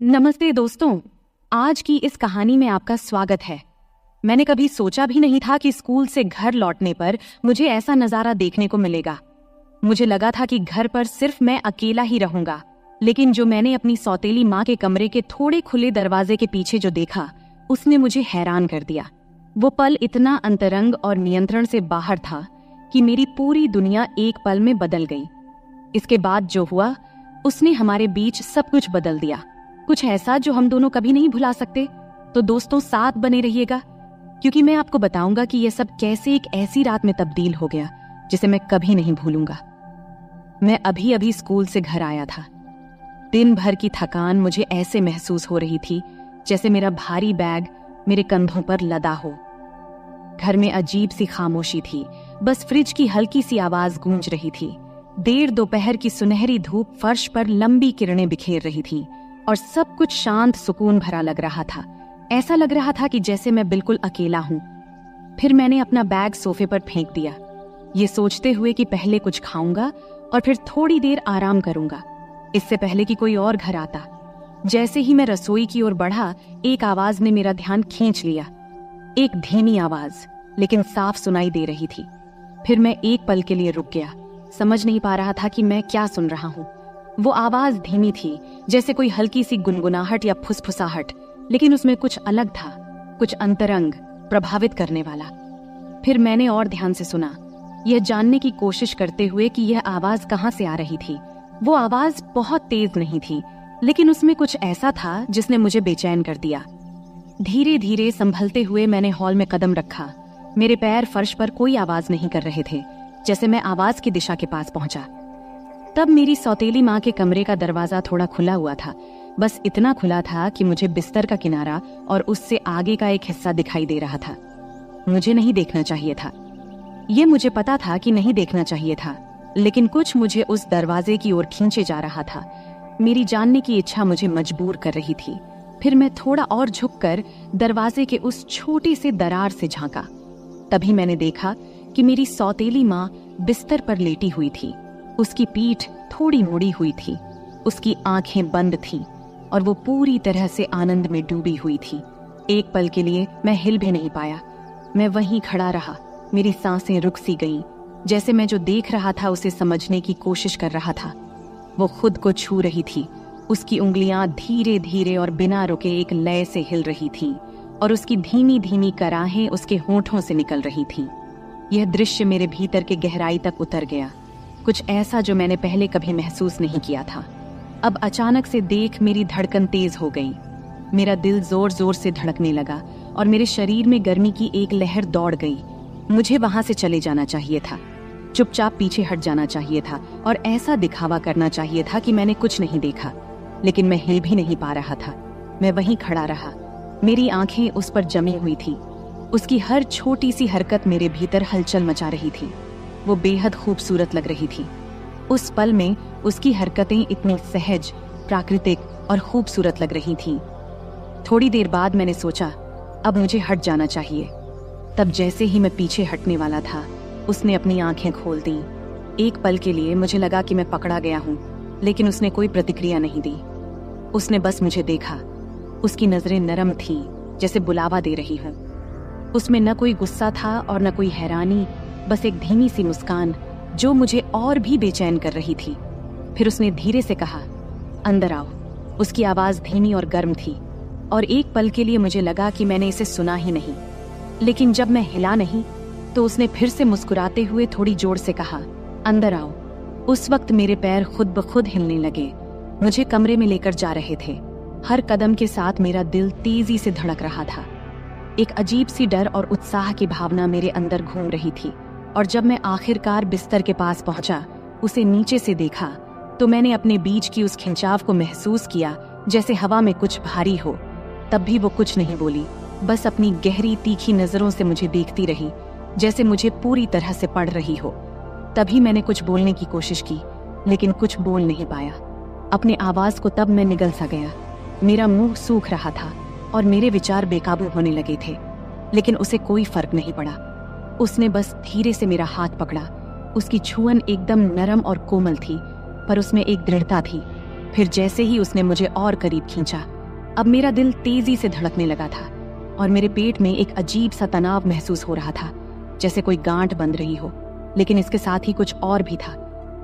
नमस्ते दोस्तों, आज की इस कहानी में आपका स्वागत है। मैंने कभी सोचा भी नहीं था कि स्कूल से घर लौटने पर मुझे ऐसा नजारा देखने को मिलेगा। मुझे लगा था कि घर पर सिर्फ मैं अकेला ही रहूंगा, लेकिन जो मैंने अपनी सौतेली माँ के कमरे के थोड़े खुले दरवाजे के पीछे जो देखा, उसने मुझे हैरान कर दिया। वो पल इतना अंतरंग और नियंत्रण से बाहर था कि मेरी पूरी दुनिया एक पल में बदल गई। इसके बाद जो हुआ, उसने हमारे बीच सब कुछ बदल दिया, कुछ ऐसा जो हम दोनों कभी नहीं भुला सकते। तो दोस्तों, साथ बने रहिएगा, क्योंकि मैं आपको बताऊंगा कि यह सब कैसे एक ऐसी रात में तब्दील हो गया जिसे मैं कभी नहीं भूलूंगा। मैं अभी अभी स्कूल से घर आया था। दिन भर की थकान मुझे ऐसे महसूस हो रही थी जैसे मेरा भारी बैग मेरे कंधों पर लदा हो। घर में अजीब सी खामोशी थी, बस फ्रिज की हल्की सी आवाज गूंज रही थी। देर दोपहर की सुनहरी धूप फर्श पर लंबी किरणें बिखेर रही थी और सब कुछ शांत सुकून भरा लग रहा था। ऐसा लग रहा था कि जैसे मैं बिल्कुल अकेला हूं। फिर मैंने अपना बैग सोफे पर फेंक दिया, ये सोचते हुए कि पहले कुछ खाऊंगा और फिर थोड़ी देर आराम करूंगा, इससे पहले कि कोई और घर आता। जैसे ही मैं रसोई की ओर बढ़ा, एक आवाज ने मेरा ध्यान खींच लिया। एक धीमी आवाज, लेकिन साफ सुनाई दे रही थी। फिर मैं एक पल के लिए रुक गया, समझ नहीं पा रहा था कि मैं क्या सुन रहा हूं। वो आवाज धीमी थी, जैसे कोई हल्की सी गुनगुनाहट या फुसफुसाहट, लेकिन उसमें कुछ अलग था, कुछ अंतरंग, प्रभावित करने वाला। फिर मैंने और ध्यान से सुना, यह जानने की कोशिश करते हुए कि यह आवाज कहां से आ रही थी। वो आवाज बहुत तेज नहीं थी, लेकिन उसमें कुछ ऐसा था जिसने मुझे बेचैन कर दिया। धीरे धीरे संभलते हुए मैंने हॉल में कदम रखा। मेरे पैर फर्श पर कोई आवाज नहीं कर रहे थे। जैसे मैं आवाज की दिशा के पास पहुंचा, तब मेरी सौतेली माँ के कमरे का दरवाजा थोड़ा खुला हुआ था। बस इतना खुला था कि मुझे बिस्तर का किनारा और उससे आगे का एक हिस्सा दिखाई दे रहा था। मुझे नहीं देखना चाहिए था, ये मुझे पता था कि नहीं देखना चाहिए था, लेकिन कुछ मुझे उस दरवाजे की ओर खींचे जा रहा था। मेरी जानने की इच्छा मुझे मजबूर कर रही थी। फिर मैं थोड़ा और झुककर दरवाजे के उस छोटी से दरार से झांका। तभी मैंने देखा कि मेरी सौतेली माँ बिस्तर पर लेटी हुई थी। उसकी पीठ थोड़ी मुड़ी हुई थी, उसकी आंखें बंद थीं और वो पूरी तरह से आनंद में डूबी हुई थी। एक पल के लिए मैं हिल भी नहीं पाया। मैं वहीं खड़ा रहा, मेरी सांसें रुक सी गईं, जैसे मैं जो देख रहा था उसे समझने की कोशिश कर रहा था। वो खुद को छू रही थी, उसकी उंगलियां धीरे धीरे और बिना रुके एक लय से हिल रही थीं और उसकी धीमी धीमी कराहें उसके होंठों से निकल रही थीं। यह दृश्य मेरे भीतर के गहराई तक उतर गया, कुछ ऐसा जो मैंने पहले कभी महसूस नहीं किया था। अब अचानक से देख मेरी धड़कन तेज हो गई। मेरा दिल जोर जोर से धड़कने लगा और मेरे शरीर में गर्मी की एक लहर दौड़ गई। मुझे वहां से चले जाना चाहिए था, चुपचाप पीछे हट जाना चाहिए था और ऐसा दिखावा करना चाहिए था कि मैंने कुछ नहीं देखा। लेकिन मैं हिल भी नहीं पा रहा था। मैं वहीं खड़ा रहा, मेरी आंखें उस पर जमी हुई थी। उसकी हर छोटी सी हरकत मेरे भीतर हलचल मचा रही थी। वो बेहद खूबसूरत लग रही थी। उस पल में उसकी हरकतें इतनी सहज, प्राकृतिक और खूबसूरत लग रही थीं। थोड़ी देर बाद मैंने सोचा, अब मुझे हट जाना चाहिए। तब जैसे ही मैं पीछे हटने वाला था, उसने अपनी आंखें खोल दी। एक पल के लिए मुझे लगा कि मैं पकड़ा गया हूं, लेकिन उसने कोई प्रतिक्रिया नहीं दी। उसने बस मुझे देखा। उसकी नजरें नरम थीं, जैसे बुलावा दे रही हूं। उसमें न कोई गुस्सा था और न कोई हैरानी, बस एक धीमी सी मुस्कान जो मुझे और भी बेचैन कर रही थी। फिर उसने धीरे से कहा, अंदर आओ। उसकी आवाज धीमी और गर्म थी और एक पल के लिए मुझे लगा कि मैंने इसे सुना ही नहीं। लेकिन जब मैं हिला नहीं, तो उसने फिर से मुस्कुराते हुए थोड़ी जोर से कहा, अंदर आओ। उस वक्त मेरे पैर खुद ब खुद हिलने लगे, मुझे कमरे में लेकर जा रहे थे। हर कदम के साथ मेरा दिल तेजी से धड़क रहा था। एक अजीब सी डर और उत्साह की भावना मेरे अंदर घूम रही थी। और जब मैं आखिरकार बिस्तर के पास पहुंचा, उसे नीचे से देखा, तो मैंने अपने बीच की उस खिंचाव को महसूस किया, जैसे हवा में कुछ भारी हो। तब भी वो कुछ नहीं बोली, बस अपनी गहरी तीखी नजरों से मुझे देखती रही, जैसे मुझे पूरी तरह से पढ़ रही हो। तभी मैंने कुछ बोलने की कोशिश की, लेकिन कुछ बोल नहीं पाया। अपने आवाज को तब मैं निगल सा गया। मेरा मुंह सूख रहा था और मेरे विचार बेकाबू होने लगे थे, लेकिन उसे कोई फर्क नहीं पड़ा। उसने बस धीरे से मेरा हाथ पकड़ा। उसकी छुअन एकदम नरम और कोमल थी, पर उसमें एक दृढ़ता थी। फिर जैसे ही उसने मुझे और करीब खींचा, अब मेरा दिल तेजी से धड़कने लगा था और मेरे पेट में एक अजीब सा तनाव महसूस हो रहा था, जैसे कोई गांठ बंध रही हो। लेकिन इसके साथ ही कुछ और भी था,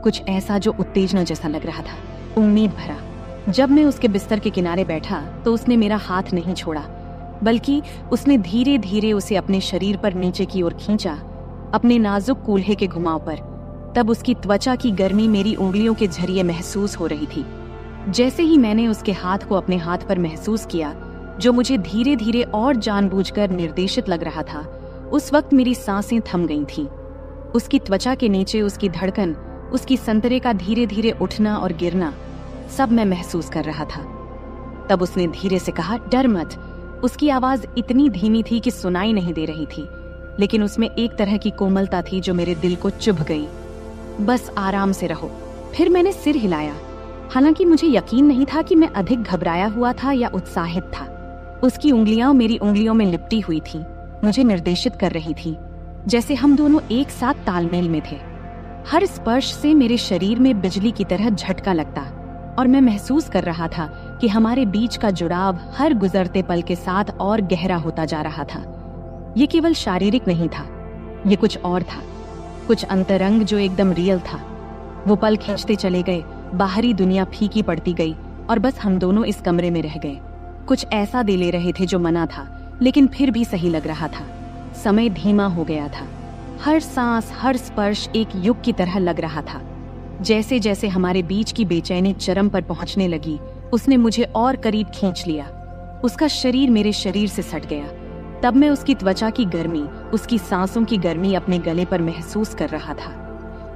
कुछ ऐसा जो उत्तेजना जैसा लग रहा था, उम्मीद भरा। जब मैं उसके बिस्तर के किनारे बैठा तो उसने मेरा हाथ नहीं छोड़ा, बल्कि उसने धीरे धीरे उसे अपने शरीर पर नीचे की ओर खींचा, अपने नाजुक कूल्हे के घुमाव पर। तब उसकी त्वचा की गर्मी मेरी उंगलियों के जरिए महसूस हो रही थी। जैसे ही मैंने उसके हाथ को अपने हाथ पर महसूस किया, जो मुझे धीरे धीरे और जानबूझकर निर्देशित लग रहा था, उस वक्त मेरी सांसें थम गई थीं। उसकी त्वचा के नीचे उसकी धड़कन, उसकी संतरे का धीरे धीरे उठना और गिरना, सब मैं महसूस कर रहा था। तब उसने धीरे से कहा, डर मत। उसकी आवाज इतनी धीमी थी कि सुनाई नहीं दे रही थी, लेकिन उसमें एक तरह की कोमलता थी जो मेरे दिल को चुभ गई। बस आराम से रहो। फिर मैंने सिर हिलाया। हालांकि मुझे यकीन नहीं था कि मैं अधिक घबराया हुआ था या उत्साहित था। उसकी उंगलियां मेरी उंगलियों में लिपटी हुई थी, मुझे निर्देशित कर रही थी, जैसे हम दोनों एक साथ तालमेल में थे। हर स्पर्श से मेरे शरीर में बिजली की तरह झटका लगता और मैं महसूस कर रहा था कि हमारे बीच का जुड़ाव हर गुजरते पल के साथ और गहरा होता जा रहा था। ये केवल शारीरिक नहीं था, ये कुछ और था, कुछ अंतरंग जो एकदम रियल था। वो पल खींचते चले गए, बाहरी दुनिया फीकी पड़ती गई और बस हम दोनों इस कमरे में रह गए। कुछ ऐसा दे ले रहे थे जो मना था, लेकिन फिर भी सही लग रहा था। समय धीमा हो गया था, हर सांस, हर स्पर्श एक युग की तरह लग रहा था। जैसे जैसे हमारे बीच की बेचैनी चरम पर पहुंचने लगी, उसने मुझे और करीब खींच लिया। उसका शरीर मेरे शरीर से सट गया। तब मैं उसकी त्वचा की गर्मी, उसकी सांसों की गर्मी अपने गले पर महसूस कर रहा था।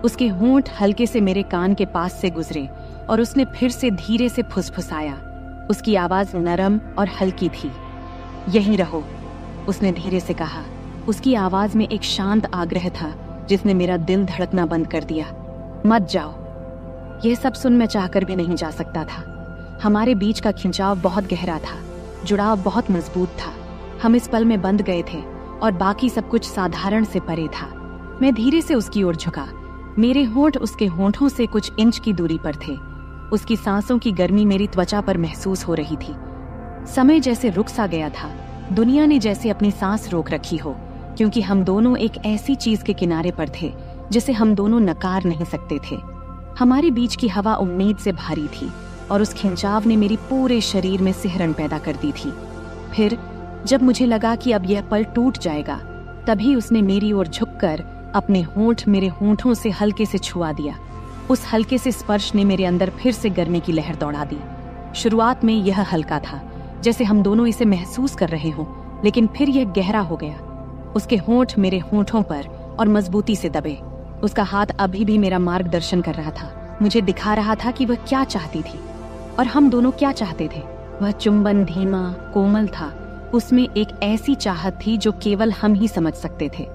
उसके होंठ हल्के से मेरे कान के पास से गुजरे और उसने फिर से धीरे से फुसफुसाया। उसकी आवाज नरम और हल्की थी। यहीं रहो, उसने धीरे से कहा। उसकी आवाज में एक शांत आग्रह था जिसने मेरा दिल धड़कना बंद कर दिया। मत जाओ। यह सब सुन मैं चाहकर भी नहीं जा सकता था। हमारे बीच का खिंचाव बहुत गहरा था, जुड़ाव बहुत मजबूत था। हम इस पल में बंध गए थे और बाकी सब कुछ साधारण से परे था। मैं धीरे से उसकी ओर झुका। मेरे होंठ उसके होंठों से कुछ इंच की दूरी पर थे। उसकी सांसों की गर्मी मेरी त्वचा पर महसूस हो रही थी। समय जैसे रुक सा गया था, दुनिया ने जैसे अपनी सांस रोक रखी हो, क्योंकि हम दोनों एक ऐसी चीज के किनारे पर थे जिसे हम दोनों नकार नहीं सकते थे। हमारे बीच की हवा उम्मीद से भारी थी और उस खिंचाव ने मेरी पूरे शरीर में सिहरन पैदा कर दी थी। फिर जब मुझे लगा कि अब यह पल टूट जाएगा, तभी उसने मेरी ओर झुककर अपने होंठ मेरे होंठों से हल्के से छुआ दिया। उस हल्के से स्पर्श ने मेरे अंदर फिर से गर्मी की लहर दौड़ा दी। शुरुआत में यह हल्का था, जैसे हम दोनों इसे महसूस कर रहे हों, लेकिन फिर यह गहरा हो गया। उसके होंठ मेरे होंठों पर और मजबूती से दबे। उसका हाथ अभी भी मेरा मार्गदर्शन कर रहा था, मुझे दिखा रहा था कि वह क्या चाहती थी और हम दोनों क्या चाहते थे। वह चुंबन धीमा, कोमल था। उसमें एक ऐसी चाहत थी जो केवल हम ही समझ सकते थे।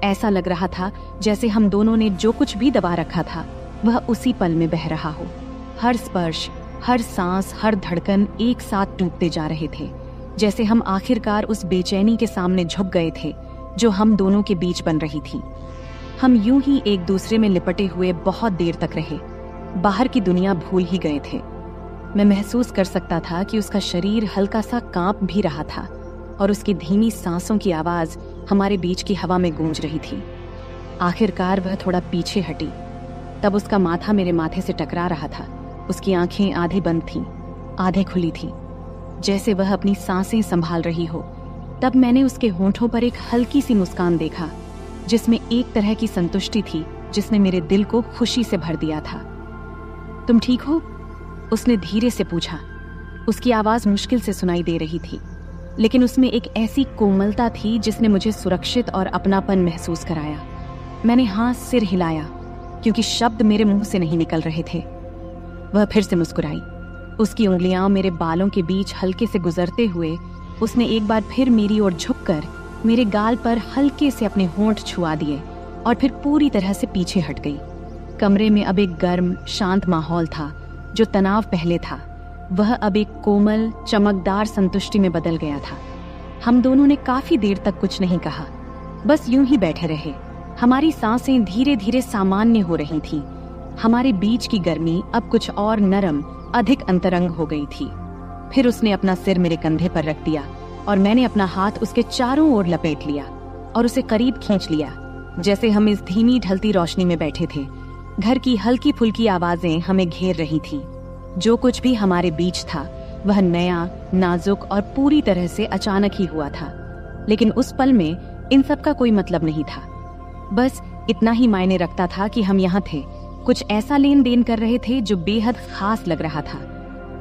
ऐसा लग रहा था जैसे हम दोनों ने जो कुछ भी दबा रखा था, वह उसी पल में बह रहा हो। हर स्पर्श, हर सांस, हर धड़कन एक साथ टूटते जा रहे थे, जैसे हम आखिरकार उस बेचैनी के सामने झुक गए थे जो हम दोनों के बीच बन रही थी। हम यूं ही एक दूसरे में लिपटे हुए बहुत देर तक रहे, बाहर की दुनिया भूल ही गए थे। मैं महसूस कर सकता था कि उसका शरीर हल्का सा कांप भी रहा था और उसकी धीमी सांसों की आवाज हमारे बीच की हवा में गूंज रही थी। आखिरकार वह थोड़ा पीछे हटी। तब उसका माथा मेरे माथे से टकरा रहा था। उसकी आंखें आधे बंद थीं, आधे खुली थीं, जैसे वह अपनी सांसें संभाल रही हो। तब मैंने उसके होंठों पर एक हल्की सी मुस्कान देखा, जिसमें एक तरह की संतुष्टि थी जिसने मेरे दिल को खुशी से भर दिया था। तुम ठीक हो? उसने धीरे से पूछा। उसकी आवाज मुश्किल से सुनाई दे रही थी, लेकिन उसमें एक ऐसी कोमलता थी जिसने मुझे सुरक्षित और अपनापन महसूस कराया। मैंने हाँ सिर हिलाया, क्योंकि शब्द मेरे मुंह से नहीं निकल रहे थे। वह फिर से मुस्कुराई। उसकी उंगलियां मेरे बालों के बीच हल्के से गुजरते हुए उसने एक बार फिर मेरी ओर झुककर मेरे गाल पर हल्के से अपने होंठ छुआ दिए और फिर पूरी तरह से पीछे हट गई। कमरे में अब एक गर्म, शांत माहौल था। जो तनाव पहले था, वह अब एक कोमल, चमकदार संतुष्टि में बदल गया था। हम दोनों ने काफी देर तक कुछ नहीं कहा, बस यूं ही बैठे रहे। हमारी सांसें धीरे धीरे सामान्य हो रही थीं। हमारे बीच की गर्मी अब कुछ और नरम अधिक अंतरंग हो गई थी। फिर उसने अपना सिर मेरे कंधे पर रख दिया और मैंने अपना हाथ उसके चारों ओर लपेट लिया और उसे करीब खींच लिया, जैसे हम इस धीमी ढलती रोशनी में बैठे थे। घर की हल्की फुल्की आवाजें हमें घेर रही थीं। जो कुछ भी हमारे बीच था वह नया, नाजुक और पूरी तरह से अचानक ही हुआ था। लेकिन उस पल में इन सब का कोई मतलब नहीं था। बस इतना ही मायने रखता था कि हम यहाँ थे, कुछ ऐसा लेन देन कर रहे थे जो बेहद खास लग रहा था,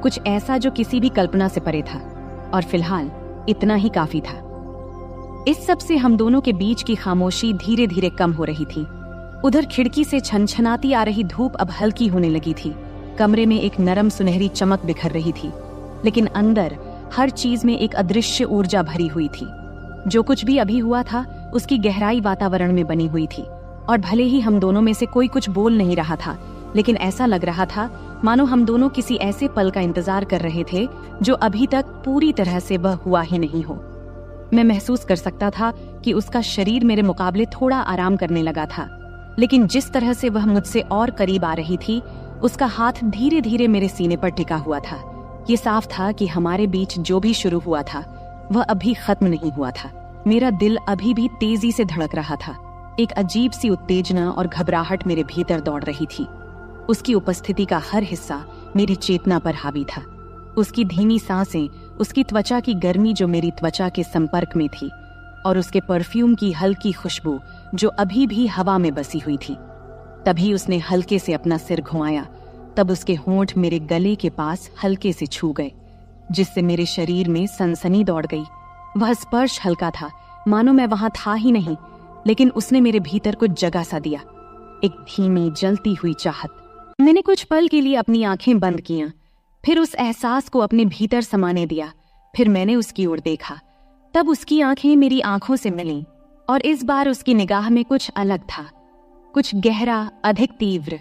कुछ ऐसा जो किसी भी कल्पना से परे था। और फिलहाल इतना ही काफी था। इस सब से हम दोनों के बीच की खामोशी धीरे धीरे कम हो रही थी। उधर खिड़की से छनछनाती आ रही धूप अब हल्की होने लगी थी। कमरे में एक नरम सुनहरी चमक बिखर रही थी, लेकिन अंदर हर चीज में एक अदृश्य ऊर्जा भरी हुई थी। जो कुछ भी अभी हुआ था उसकी गहराई वातावरण में बनी हुई थी। और भले ही हम दोनों में से कोई कुछ बोल नहीं रहा था, लेकिन ऐसा लग रहा था मानो हम दोनों किसी ऐसे पल का इंतजार कर रहे थे जो अभी तक पूरी तरह से वह हुआ ही नहीं हो। मैं महसूस कर सकता था कि उसका शरीर मेरे मुकाबले थोड़ा आराम करने लगा था, लेकिन जिस तरह से वह मुझसे और करीब आ रही थी, उसका हाथ धीरे धीरे मेरे सीने पर टिका हुआ था। ये साफ था कि हमारे बीच जो भी शुरू हुआ था वह अभी खत्म नहीं हुआ था। मेरा दिल अभी भी तेजी से धड़क रहा था। एक अजीब सी उत्तेजना और घबराहट मेरे भीतर दौड़ रही थी। उसकी उपस्थिति का हर हिस्सा मेरी चेतना पर हावी था। उसकी धीमी सांसें, उसकी त्वचा की गर्मी जो मेरी त्वचा के संपर्क में थी, और उसके परफ्यूम की हल्की खुशबू जो अभी भी हवा में बसी हुई थी। तभी उसने हल्के से अपना सिर घुमाया। तब उसके होंठ मेरे गले के पास हल्के से छू गए, जिससे मेरे शरीर में सनसनी दौड़ गई। वह स्पर्श हल्का था, मानो मैं वहां था ही नहीं, लेकिन उसने मेरे भीतर कुछ जगह सा दिया, एक धीमी जलती हुई चाहत। मैंने कुछ पल के लिए अपनी आंखें बंद कियां, फिर उस एहसास को अपने भीतर समाने दिया। फिर मैंने उसकी ओर देखा। तब उसकी आंखें मेरी आंखों से मिलीं, और इस बार उसकी निगाह में कुछ अलग था, कुछ गहरा, अधिक तीव्र।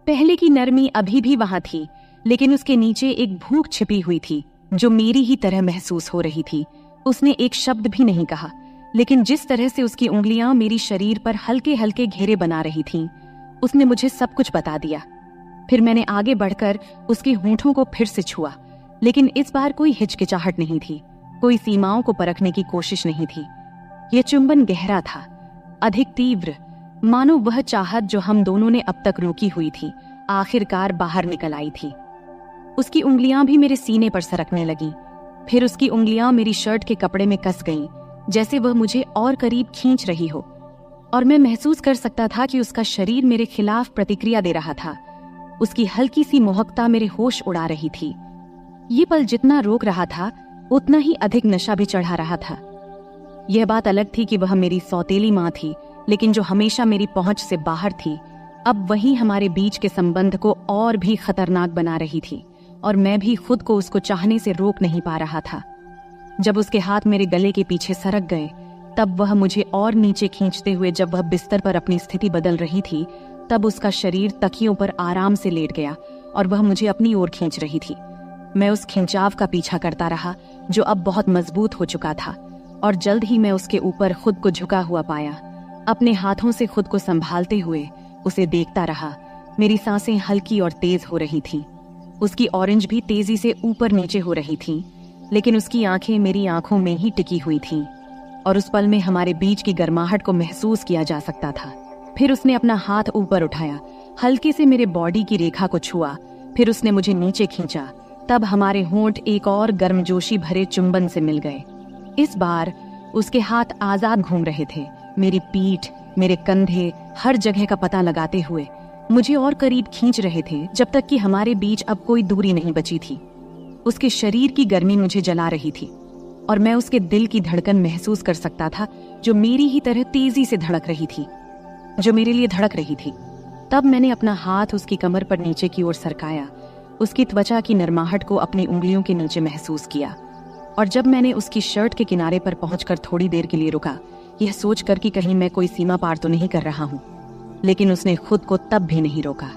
पहले की नरमी अभी भी वहां थी, लेकिन उसके नीचे एक भूख छिपी हुई थी जो मेरी ही तरह महसूस हो रही थी। उसने एक शब्द भी नहीं कहा, लेकिन जिस तरह से उसकी उंगलियां मेरी शरीर पर हल्के हल्के घेरे बना रही थीं, उसने मुझे सब कुछ बता दिया। फिर मैंने आगे बढ़कर उसके होंठों को फिर से छुआ, लेकिन इस बार कोई हिचकिचाहट नहीं थी, कोई सीमाओं को परखने की कोशिश नहीं थी। यह चुंबन गहरा था, अधिक तीव्र, मानो वह चाहत जो हम दोनों ने अब तक रोकी हुई थी आखिरकार बाहर निकल आई थी। उसकी उंगलियां भी मेरे सीने पर सरकने लगीं। फिर उसकी उंगलियां मेरी शर्ट के कपड़े में कस गईं, जैसे वह मुझे और करीब खींच रही हो। और मैं महसूस कर सकता था कि उसका शरीर मेरे खिलाफ प्रतिक्रिया दे रहा था। उसकी हल्की सी मोहकता मेरे होश उड़ा रही थी। ये पल जितना रोक रहा था, उतना ही अधिक नशा भी चढ़ा रहा था। यह बात अलग थी कि वह मेरी सौतेली माँ थी, लेकिन जो हमेशा मेरी पहुंच से बाहर थी, अब वही हमारे बीच के संबंध को और भी खतरनाक बना रही थी, और मैं भी खुद को उसको चाहने से रोक नहीं पा रहा था। जब उसके हाथ मेरे गले के पीछे सरक गए, तब वह मुझे और नीचे खींचते हुए, जब वह बिस्तर पर अपनी स्थिति बदल रही थी, तब उसका शरीर तकियों पर आराम से लेट गया और वह मुझे अपनी ओर खींच रही थी। मैं उस खिंचाव का पीछा करता रहा, जो अब बहुत मजबूत हो चुका था, और जल्द ही मैं उसके ऊपर खुद को झुका हुआ पाया। अपने हाथों से खुद को संभालते हुए उसे देखता रहा। मेरी सांसें हल्की और तेज हो रही थीं। उसकी ऑरेंज भी तेजी से ऊपर नीचे हो रही थीं, लेकिन उसकी आंखें मेरी आंखों में ही टिकी हुई थीं, और उस पल में हमारे बीच की गर्माहट को महसूस किया जा सकता था। फिर उसने अपना हाथ ऊपर उठाया, हल्के से मेरे बॉडी की रेखा को छुआ, फिर उसने मुझे नीचे खींचा। तब हमारे होंठ एक और गर्मजोशी भरे चुंबन से मिल गए। इस बार उसके हाथ आजाद घूम रहे थे, मेरी पीठ, मेरे कंधे, हर जगह का पता लगाते हुए मुझे और करीब खींच रहे थे, जब तक कि हमारे बीच अब कोई दूरी नहीं बची थी। उसके शरीर की गर्मी मुझे जला रही थी, और मैं उसके दिल की धड़कन महसूस कर सकता था, जो मेरी ही तरह तेजी से धड़क रही थी, जो मेरे लिए धड़क रही थी। तब मैंने अपना हाथ उसकी कमर पर नीचे की ओर सरकाया, उसकी त्वचा की नरमाहट को अपनी उंगलियों के नीचे महसूस किया, और जब मैंने उसकी शर्ट के किनारे पर पहुंचकर थोड़ी देर के लिए रुका, यह सोचकर कि कहीं मैं कोई सीमा पार तो नहीं कर रहा हूं, लेकिन उसने खुद को तब भी नहीं रोका,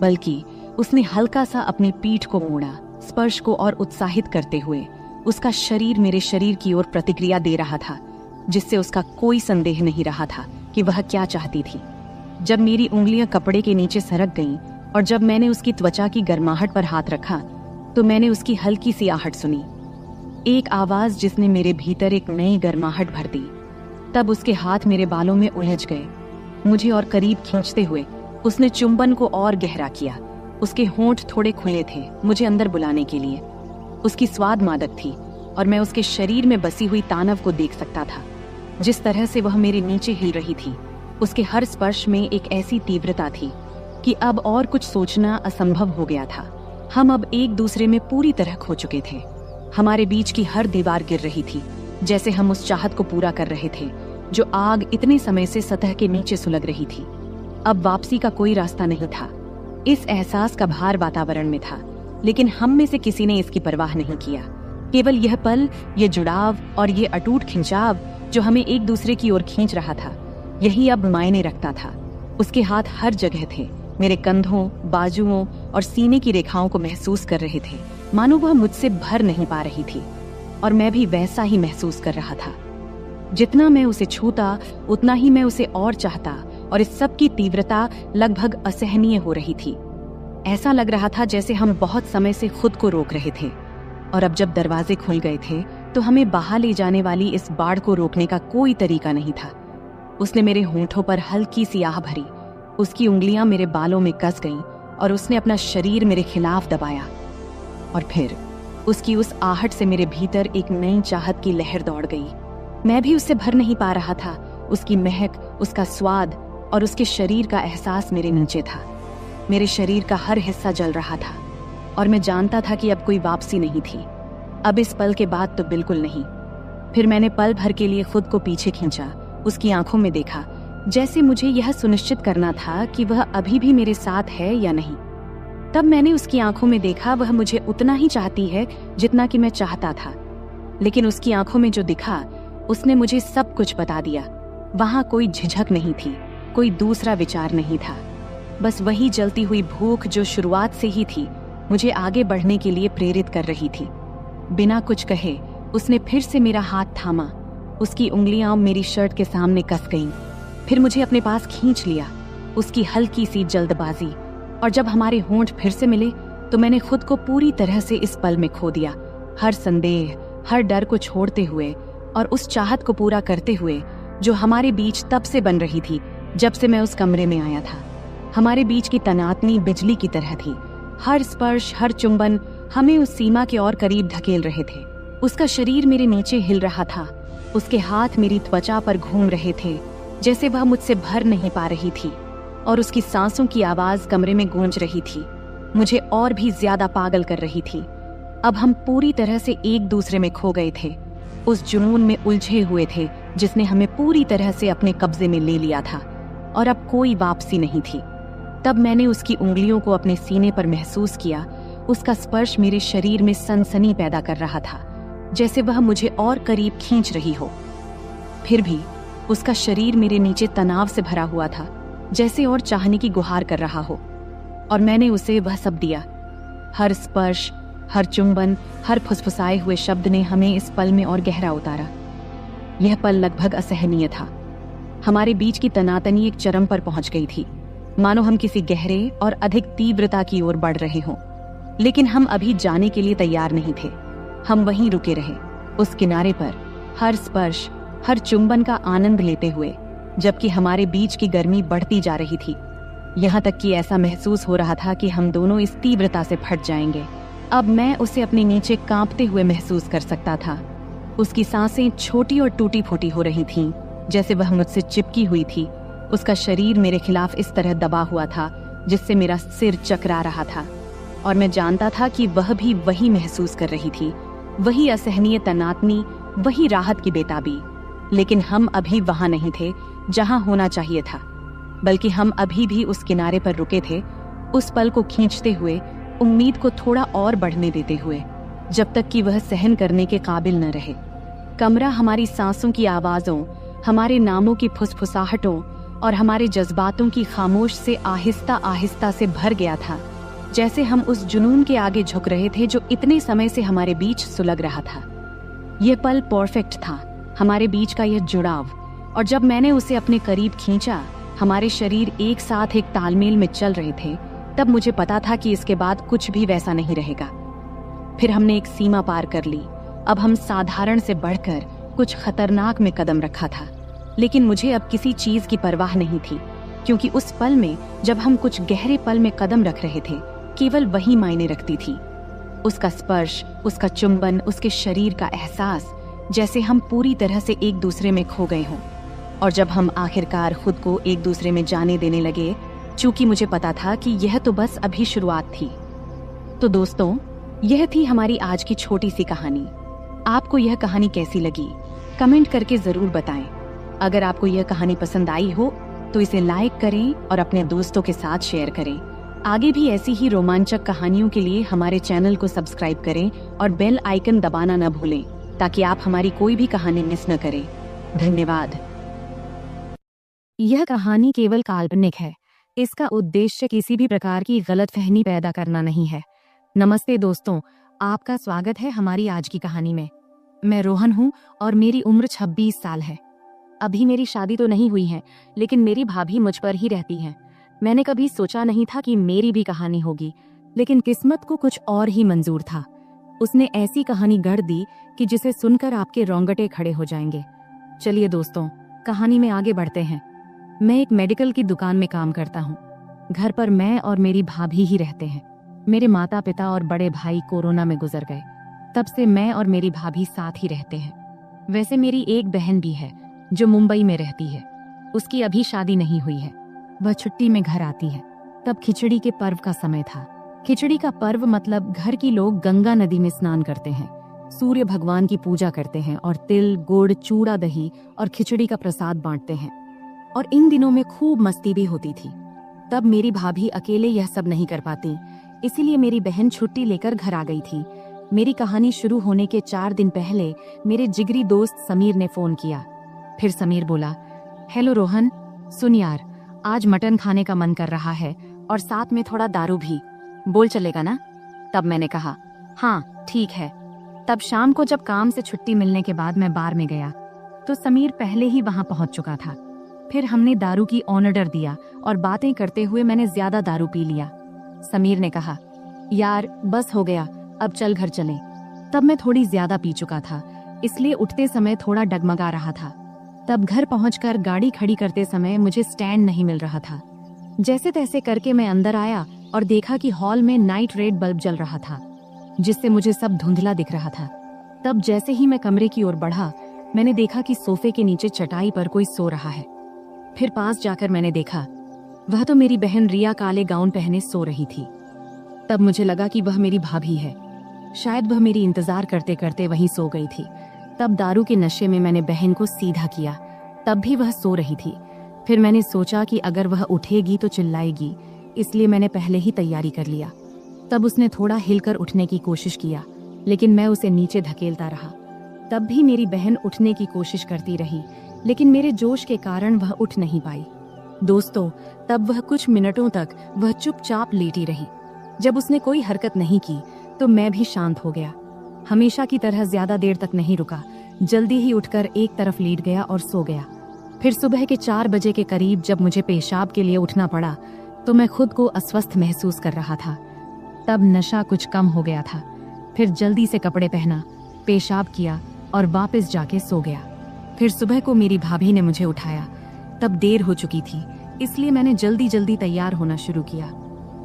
बल्कि उसने हल्का सा अपनी पीठ को मोड़ा, स्पर्श को और उत्साहित करते हुए। उसका शरीर मेरे शरीर की ओर प्रतिक्रिया दे रहा था, जिससे उसका कोई संदेह नहीं रहा था कि वह क्या चाहती थी। जब मेरी उंगलियां कपड़े के नीचे सरक गईं, और जब मैंने उसकी त्वचा की गर्माहट पर हाथ रखा तो मैंने उसकी हल्की सी आहट सुनी, एक आवाज जिसने मेरे भीतर एक नई गर्माहट भर दी। तब उसके हाथ मेरे बालों में उलझ गए। मुझे और करीब खींचते हुए उसने चुंबन को और गहरा किया। उसके होंठ थोड़े खुले थे मुझे अंदर बुलाने के लिए। उसकी स्वाद मादक थी और मैं उसके शरीर में बसी हुई तानव को देख सकता था। जिस तरह से वह मेरे नीचे हिल रही थी, उसके हर स्पर्श में एक ऐसी तीव्रता थी कि अब और कुछ सोचना असंभव हो गया था। हम अब एक दूसरे में पूरी तरह खो चुके थे। हमारे बीच की हर दीवार गिर रही थी, जैसे हम उस चाहत को पूरा कर रहे थे जो आग इतने समय से सतह के नीचे सुलग रही थी। अब वापसी का कोई रास्ता नहीं था। इस एहसास का भार वातावरण में था, लेकिन हम में से किसी ने इसकी परवाह नहीं किया। केवल यह पल, यह जुड़ाव और यह अटूट खिंचाव जो हमें एक दूसरे की ओर खींच रहा था, यही अब मायने रखता था। उसके हाथ हर जगह थे, मेरे कंधों, बाजुओं और सीने की रेखाओं को महसूस कर रहे थे, मानो वह मुझसे भर नहीं पा रही थी। और मैं भी वैसा ही महसूस कर रहा था। जितना मैं उसे छूता उतना ही मैं उसे और चाहता, और इस सब की तीव्रता लगभग असहनीय हो रही थी। ऐसा लग रहा था जैसे हम बहुत समय से खुद को रोक रहे थे, और अब जब दरवाजे खुल गए थे तो हमें बहा ले जाने वाली इस बाढ़ को रोकने का कोई तरीका नहीं था। उसने मेरे होंठों पर हल्की सी आह भरी, उसकी उंगलियां मेरे बालों में कस गईं और उसने अपना शरीर मेरे खिलाफ दबाया। और फिर उसकी उस आहट से मेरे भीतर एक नई चाहत की लहर दौड़ गई। मैं भी उससे भर नहीं पा रहा था। उसकी महक, उसका स्वाद और उसके शरीर का एहसास मेरे नीचे था। मेरे शरीर का हर हिस्सा जल रहा था और मैं जानता था कि अब कोई वापसी नहीं थी। अब इस पल के बाद तो बिल्कुल नहीं। फिर मैंने पल भर के लिए खुद को पीछे खींचा, उसकी आंखों में देखा, जैसे मुझे यह सुनिश्चित करना था कि वह अभी भी मेरे साथ है या नहीं। तब मैंने उसकी आंखों में देखा, वह मुझे उतना ही चाहती है जितना कि मैं चाहता था। लेकिन उसकी आंखों में जो दिखा, उसने मुझे सब कुछ बता दिया। वहां कोई झिझक नहीं थी, कोई दूसरा विचार नहीं था। बस वही जलती हुई भूख जो शुरुआत से ही थी, मुझे आगे बढ़ने के लिए प्रेरित कर रही थी। बिना कुछ कहे उसने फिर से मेरा हाथ थामा। उसकी उंगलियां मेरी शर्ट के सामने कस गईं। फिर मुझे अपने पास खींच लिया। उसकी हल्की सी जल्दबाजी, और जब हमारे होंठ फिर से मिले तो मैंने खुद को पूरी तरह से इस पल में खो दिया। हर संदेह, हर डर को छोड़ते हुए और उस चाहत को पूरा करते हुए जो हमारे बीच तब से बन रही थी जब से मैं उस कमरे में आया था। हमारे बीच की तनातनी बिजली की तरह थी। हर स्पर्श, हर चुंबन हमें उस सीमा के और करीब धकेल रहे थे। उसका शरीर मेरे नीचे हिल रहा था। उसके हाथ मेरी त्वचा पर घूम रहे थे, जैसे वह मुझसे भर नहीं पा रही थी, और उसकी सांसों की आवाज कमरे में गूंज रही थी, मुझे और भी ज्यादा पागल कर रही थी। अब हम पूरी तरह से एक दूसरे में खो गए थे, उस जुनून में उलझे हुए थे जिसने हमें पूरी तरह से अपने कब्जे में ले लिया था, और अब कोई वापसी नहीं थी। तब मैंने उसकी उंगलियों को अपने सीने पर महसूस किया। उसका स्पर्श मेरे शरीर में सनसनी पैदा कर रहा था, जैसे वह मुझे और करीब खींच रही हो। फिर भी उसका शरीर मेरे नीचे तनाव से भरा हुआ था, जैसे और चाहने की गुहार कर रहा हो, और मैंने उसे वह सब दिया। हर स्पर्श, हर चुंबन, हर फुसफुसाए हुए शब्द ने हमें इस पल में और गहरा उतारा। यह पल लगभग असहनीय था। हमारे बीच की तनातनी एक चरम पर पहुंच गई थी, मानो हम किसी गहरे और अधिक तीव्रता की ओर बढ़ रहे हों। लेकिन हम अभी जाने के लिए तैयार नहीं थे। हम वहीं रुके रहे, उस किनारे पर, हर स्पर्श, हर चुंबन का आनंद लेते हुए, जबकि हमारे बीच की गर्मी बढ़ती जा रही थी। यहाँ तक कि ऐसा महसूस हो रहा था कि हम दोनों इस तीव्रता से फट जाएंगे। अब मैं उसे अपने नीचे कांपते हुए महसूस कर सकता था। उसकी सांसें छोटी और टूटी फूटी हो रही थीं, जैसे वह मुझसे चिपकी हुई थी। उसका शरीर मेरे खिलाफ इस तरह दबा हुआ था जिससे मेरा सिर चकरा रहा था, और मैं जानता था कि वह भी वही महसूस कर रही थी, वही असहनीय तनातनी, वही राहत की बेताबी। लेकिन हम अभी वहां नहीं थे जहां होना चाहिए था, बल्कि हम अभी भी उस किनारे पर रुके थे, उस पल को खींचते हुए, उम्मीद को थोड़ा और बढ़ने देते हुए, जब तक कि वह सहन करने के काबिल न रहे। कमरा हमारी सांसों की आवाजों, हमारे नामों की फुसफुसाहटों और हमारे जज्बातों की खामोश से आहिस्ता आहिस्ता से भर गया था, जैसे हम उस जुनून के आगे झुक रहे थे जो इतने समय से हमारे बीच सुलग रहा था। यह पल परफेक्ट था, हमारे बीच का यह जुड़ाव, और जब मैंने उसे अपने करीब खींचा, हमारे शरीर एक साथ एक तालमेल में चल रहे थे, तब मुझे पता था कि इसके बाद कुछ भी वैसा नहीं रहेगा। फिर हमने एक सीमा पार कर ली। अब हम साधारण से बढ़कर कुछ खतरनाक में कदम रखा था, लेकिन मुझे अब किसी चीज की परवाह नहीं थी, क्योंकि उस पल में जब हम कुछ गहरे पल में कदम रख रहे थे, केवल वही मायने रखती थी। उसका स्पर्श, उसका चुंबन, उसके शरीर का एहसास, जैसे हम पूरी तरह से एक दूसरे में खो गए हों। और जब हम आखिरकार खुद को एक दूसरे में जाने देने लगे, चूंकि मुझे पता था कि यह तो बस अभी शुरुआत थी। तो दोस्तों, यह थी हमारी आज की छोटी सी कहानी। आपको यह कहानी कैसी लगी? कमेंट करके जरूर बताएं। अगर आपको यह कहानी पसंद आई हो तो इसे लाइक करें और अपने दोस्तों के साथ शेयर करें। आगे भी ऐसी ही रोमांचक कहानियों के लिए हमारे चैनल को सब्सक्राइब करें और बेल आइकन दबाना न भूलें, ताकि आप हमारी कोई भी कहानी मिस न करें। धन्यवाद। यह कहानी केवल काल्पनिक है। इसका उद्देश्य किसी भी प्रकार की गलतफहमी पैदा करना नहीं है। नमस्ते दोस्तों, आपका स्वागत है हमारी आज की कहानी में। मैं रोहन हूँ और मेरी उम्र 26 साल है। अभी मेरी शादी तो नहीं हुई है, लेकिन मेरी भाभी मुझ पर ही रहती है। मैंने कभी सोचा नहीं था कि मेरी भी कहानी होगी, लेकिन किस्मत को कुछ और ही मंजूर था। उसने ऐसी कहानी गढ़ दी कि जिसे सुनकर आपके रोंगटे खड़े हो जाएंगे। चलिए दोस्तों, कहानी में आगे बढ़ते हैं। मैं एक मेडिकल की दुकान में काम करता हूँ। घर पर मैं और मेरी भाभी ही रहते हैं। मेरे माता पिता और बड़े भाई कोरोना में गुजर गए। तब से मैं और मेरी भाभी साथ ही रहते हैं। वैसे मेरी एक बहन भी है जो मुंबई में रहती है। उसकी अभी शादी नहीं हुई है। वह छुट्टी में घर आती है। तब खिचड़ी के पर्व का समय था। खिचड़ी का पर्व मतलब घर की लोग गंगा नदी में स्नान करते हैं, सूर्य भगवान की पूजा करते हैं और तिल, गुड़, चूड़ा, दही और खिचड़ी का प्रसाद बांटते हैं। और इन दिनों में खूब मस्ती भी होती थी। तब मेरी भाभी अकेले यह सब नहीं कर पाती, इसीलिए मेरी बहन छुट्टी लेकर घर आ गई थी। मेरी कहानी शुरू होने के 4 दिन पहले मेरे जिगरी दोस्त समीर ने फोन किया। फिर समीर बोला, हेलो रोहन, सुन यार, आज मटन खाने का मन कर रहा है और साथ में थोड़ा दारू भी, बोल चलेगा ना? तब मैंने कहा, हाँ ठीक है। तब शाम को जब काम से छुट्टी मिलने के बाद मैं बार में गया तो समीर पहले ही वहां पहुंच चुका था। फिर हमने दारू की ऑर्डर दिया और बातें करते हुए मैंने ज्यादा दारू पी लिया। समीर ने कहा, यार बस हो गया, अब चल घर चलें। तब मैं थोड़ी ज्यादा पी चुका था, इसलिए उठते समय थोड़ा डगमगा रहा था। तब घर पहुंचकर गाड़ी खड़ी करते समय मुझे स्टैंड नहीं मिल रहा था। जैसे तैसे करके मैं अंदर आया और देखा कि हॉल में नाइट रेड बल्ब जल रहा था, जिससे मुझे सब धुंधला दिख रहा था। तब जैसे ही मैं कमरे की ओर बढ़ा, मैंने देखा कि सोफे के नीचे चटाई पर कोई सो रहा है। फिर पास जाकर मैंने देखा, वह तो मेरी बहन रिया काले गाउन पहने सो रही थी। तब मुझे लगा कि वह मेरी भाभी है। शायद वह मेरी इंतजार करते करते वहीं सो गई थी। तब दारू के नशे में मैंने बहन को सीधा किया। तब भी वह सो रही थी। फिर मैंने सोचा कि अगर वह उठेगी तो चिल्लाएगी, इसलिए मैंने पहले ही तैयारी कर लिया। तब उसने थोड़ा हिलकर उठने की कोशिश किया, लेकिन मैं उसे नीचे धकेलता रहा। तब भी मेरी बहन उठने की कोशिश करती रही, लेकिन मेरे जोश के कारण वह उठ नहीं पाई। दोस्तों, तब वह कुछ मिनटों तक वह चुपचाप लेटी रही। जब उसने कोई हरकत नहीं की तो मैं भी शांत हो गया। हमेशा की तरह ज्यादा देर तक नहीं रुका, जल्दी ही उठकर एक तरफ लेट गया और सो गया। फिर सुबह के 4 बजे के करीब जब मुझे पेशाब के लिए उठना पड़ा तो मैं खुद को अस्वस्थ महसूस कर रहा था। तब नशा कुछ कम हो गया था। फिर जल्दी से कपड़े पहना, पेशाब किया और वापस जाके सो गया। फिर सुबह को मेरी भाभी ने मुझे उठाया। तब देर हो चुकी थी, इसलिए मैंने जल्दी जल्दी तैयार होना शुरू किया।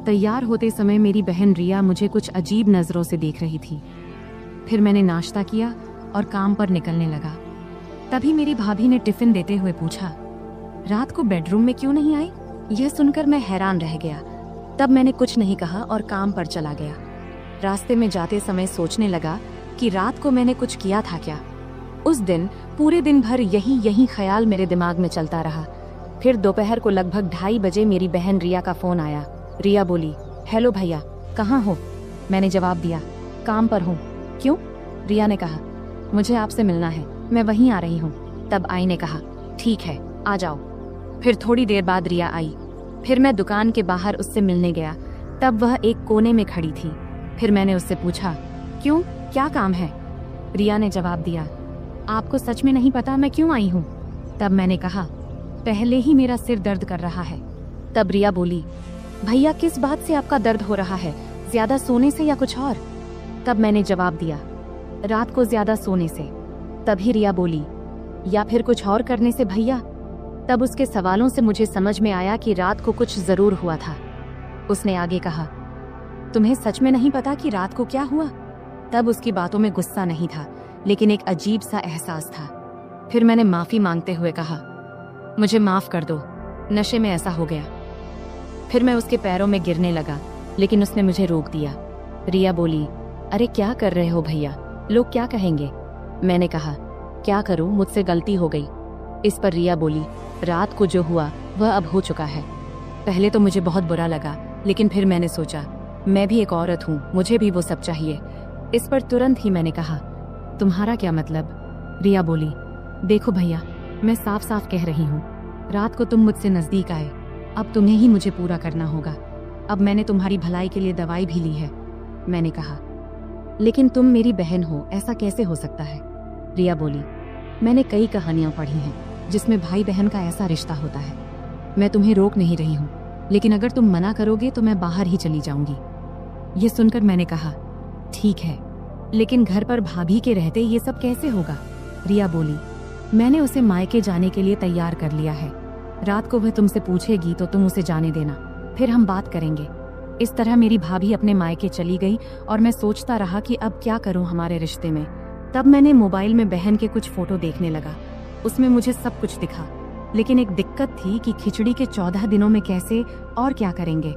तैयार होते समय मेरी बहन रिया मुझे कुछ अजीब नजरों से देख रही थी। फिर मैंने नाश्ता किया और काम पर निकलने लगा। तभी मेरी भाभी ने टिफिन देते हुए पूछा, रात को बेडरूम में क्यों नहीं आई? यह सुनकर मैं हैरान रह गया। तब मैंने कुछ नहीं कहा और काम पर चला गया। रास्ते में जाते समय सोचने लगा कि रात को मैंने कुछ किया था क्या। उस दिन पूरे दिन भर यही ख्याल मेरे दिमाग में चलता रहा। फिर दोपहर को लगभग 2:30 बजे मेरी बहन रिया का फोन आया। रिया बोली, हेलो भैया, कहाँ हो? मैंने जवाब दिया, काम पर हूँ। क्यों? रिया ने कहा, मुझे आपसे मिलना है, मैं वहीं आ रही हूँ। तब आई ने कहा, ठीक है, आ जाओ। फिर थोड़ी देर बाद रिया आई। फिर मैं दुकान के बाहर उससे मिलने गया। तब वह एक कोने में खड़ी थी। फिर मैंने उससे पूछा, क्यों, क्या काम है? रिया ने जवाब दिया, आपको सच में नहीं पता मैं क्यों आई हूँ? तब मैंने कहा, पहले ही मेरा सिर दर्द कर रहा है। तब रिया बोली, भैया किस बात से आपका दर्द हो रहा है, ज्यादा सोने से या कुछ और? तब मैंने जवाब दिया, रात को ज्यादा सोने से। तभी रिया बोली, या फिर कुछ और करने से भैया? तब उसके सवालों से मुझे समझ में आया कि रात को कुछ जरूर हुआ था। उसने आगे कहा, तुम्हें सच में नहीं पता कि रात को क्या हुआ? तब उसकी बातों में गुस्सा नहीं था, लेकिन एक अजीब सा एहसास था। फिर मैंने माफी मांगते हुए कहा, मुझे माफ कर दो, नशे में ऐसा हो गया। फिर मैं उसके पैरों में गिरने लगा, लेकिन उसने मुझे रोक दिया। रिया बोली, अरे क्या कर रहे हो भैया, लोग क्या कहेंगे? मैंने कहा, क्या करूं, मुझसे गलती हो गई। इस पर रिया बोली, रात को जो हुआ वह अब हो चुका है। पहले तो मुझे बहुत बुरा लगा, लेकिन फिर मैंने सोचा मैं भी एक औरत हूँ, मुझे भी वो सब चाहिए। इस पर तुरंत ही मैंने कहा, तुम्हारा क्या मतलब? रिया बोली, देखो भैया, मैं साफ साफ कह रही हूँ, रात को तुम मुझसे नजदीक आए, अब तुम्हें ही मुझे पूरा करना होगा। अब मैंने तुम्हारी भलाई के लिए दवाई भी ली है। मैंने कहा, लेकिन तुम मेरी बहन हो, ऐसा कैसे हो सकता है? रिया बोली, मैंने कई कहानियां पढ़ी हैं जिसमें भाई बहन का ऐसा रिश्ता होता है। मैं तुम्हें रोक नहीं रही हूँ, लेकिन अगर तुम मना करोगे तो मैं बाहर ही चली जाऊंगी। ये सुनकर मैंने कहा, ठीक है, लेकिन घर पर भाभी के रहते ये सब कैसे होगा? रिया बोली, मैंने उसे मायके जाने के लिए तैयार कर लिया है। रात को वह तुमसे पूछेगी तो तुम उसे जाने देना, फिर हम बात करेंगे। इस तरह मेरी भाभी अपने मायके चली गई और मैं सोचता रहा कि अब क्या करूं हमारे रिश्ते में। तब मैंने मोबाइल में बहन के कुछ फोटो देखने लगा। उसमें मुझे सब कुछ दिखा, लेकिन एक दिक्कत थी कि खिचड़ी के 14 दिनों में कैसे और क्या करेंगे।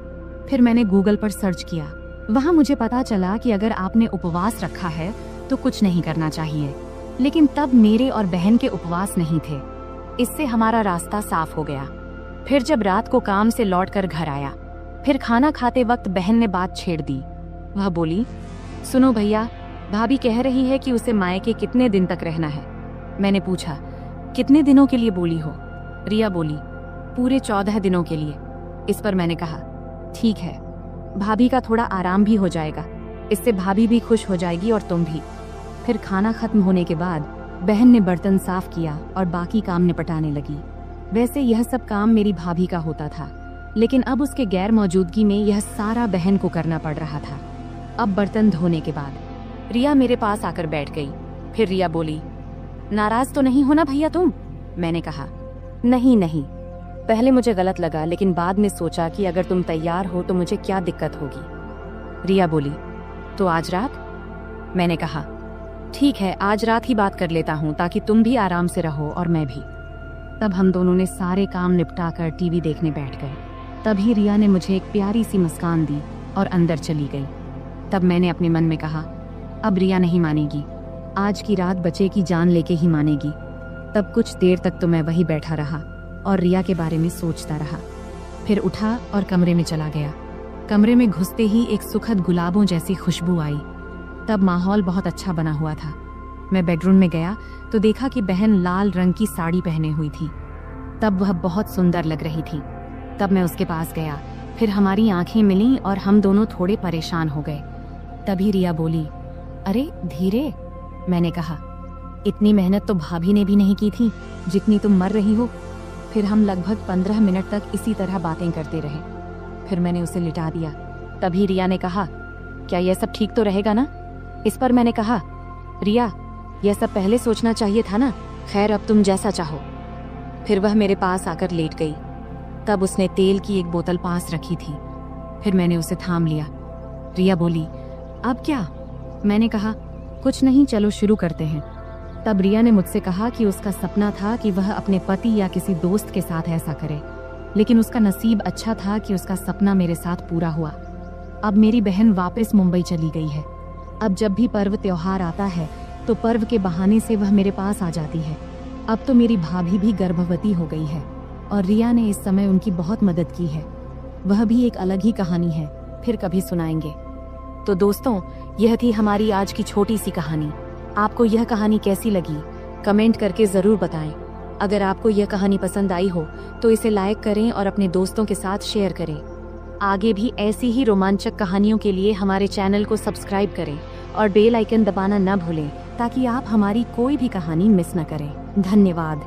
फिर मैंने गूगल पर सर्च किया। वहाँ मुझे पता चला कि अगर आपने उपवास रखा है तो कुछ नहीं करना चाहिए, लेकिन तब मेरे और बहन के उपवास नहीं थे। इससे हमारा रास्ता साफ हो गया। फिर जब रात को काम से लौटकर घर आया, फिर खाना खाते वक्त बहन ने बात छेड़ दी। वह बोली, सुनो भैया, भाभी कह रही है कि उसे मायके कितने दिन तक रहना है। मैंने पूछा, कितने दिनों के लिए बोली हो? रिया बोली, पूरे 14 दिनों के लिए। इस पर मैंने कहा, ठीक है, भाभी का थोड़ा आराम भी हो जाएगा, इससे भाभी भी खुश हो जाएगी और तुम भी। फिर खाना खत्म होने के बाद बहन ने बर्तन साफ किया और बाकी काम निपटाने लगी। वैसे यह सब काम मेरी भाभी का होता था, लेकिन अब उसके गैर मौजूदगी में यह सारा बहन को करना पड़ रहा था। अब बर्तन धोने के बाद रिया मेरे पास आकर बैठ गई। फिर रिया बोली, नाराज तो नहीं हो ना भैया तुम? मैंने कहा, नहीं नहीं। पहले मुझे गलत लगा, लेकिन बाद में सोचा कि अगर तुम तैयार हो तो मुझे क्या दिक्कत होगी। रिया बोली, तो आज रात? मैंने कहा, ठीक है, आज रात ही बात कर लेता हूँ, ताकि तुम भी आराम से रहो और मैं भी। तब हम दोनों ने सारे काम निपटाकर टीवी देखने बैठ गए। तभी रिया ने मुझे एक प्यारी सी मुस्कान दी और अंदर चली गई। तब मैंने अपने मन में कहा, अब रिया नहीं मानेगी, आज की रात बच्चे की जान लेके ही मानेगी। तब कुछ देर तक तो मैं वही बैठा रहा और रिया के बारे में सोचता रहा। फिर उठा और कमरे में चला गया। कमरे में घुसते ही एक सुखद गुलाबों जैसी खुशबू आई। तब माहौल बहुत अच्छा बना हुआ था। मैं बेडरूम में गया तो देखा कि बहन लाल रंग की साड़ी पहने हुई थी। तब वह बहुत सुंदर लग रही थी। तब मैं उसके पास गया, फिर हमारी आंखें मिलीं और हम दोनों थोड़े परेशान हो गए। तभी रिया बोली, अरे धीरे। मैंने कहा, इतनी मेहनत तो भाभी ने भी नहीं की थी जितनी तुम मर रही हो। फिर हम लगभग 15 मिनट तक इसी तरह बातें करते रहे। फिर मैंने उसे लिटा दिया। तभी रिया ने कहा, क्या यह सब ठीक तो रहेगा ना? इस पर मैंने कहा, रिया, यह सब पहले सोचना चाहिए था ना। खैर, अब तुम जैसा चाहो। फिर वह मेरे पास आकर लेट गई। तब उसने तेल की एक बोतल पास रखी थी। फिर मैंने उसे थाम लिया। रिया बोली, अब क्या? मैंने कहा, कुछ नहीं, चलो शुरू करते हैं। तब रिया ने मुझसे कहा कि उसका सपना था कि वह अपने पति या किसी दोस्त के साथ ऐसा करे, लेकिन उसका नसीब अच्छा था कि उसका सपना मेरे साथ पूरा हुआ। अब मेरी बहन वापस मुंबई चली गई है। अब जब भी पर्व त्योहार आता है तो पर्व के बहाने से वह मेरे पास आ जाती है। अब तो मेरी भाभी भी गर्भवती हो गई है और रिया ने इस समय उनकी बहुत मदद की है। वह भी एक अलग ही कहानी है, फिर कभी सुनाएंगे। तो दोस्तों, यह थी हमारी आज की छोटी सी कहानी। आपको यह कहानी कैसी लगी कमेंट करके जरूर बताएं। अगर आपको यह कहानी पसंद आई हो तो इसे लाइक करें और अपने दोस्तों के साथ शेयर करें। आगे भी ऐसी ही रोमांचक कहानियों के लिए हमारे चैनल को सब्सक्राइब करें और बेल आइकन दबाना न भूलें, ताकि आप हमारी कोई भी कहानी मिस न करें। धन्यवाद।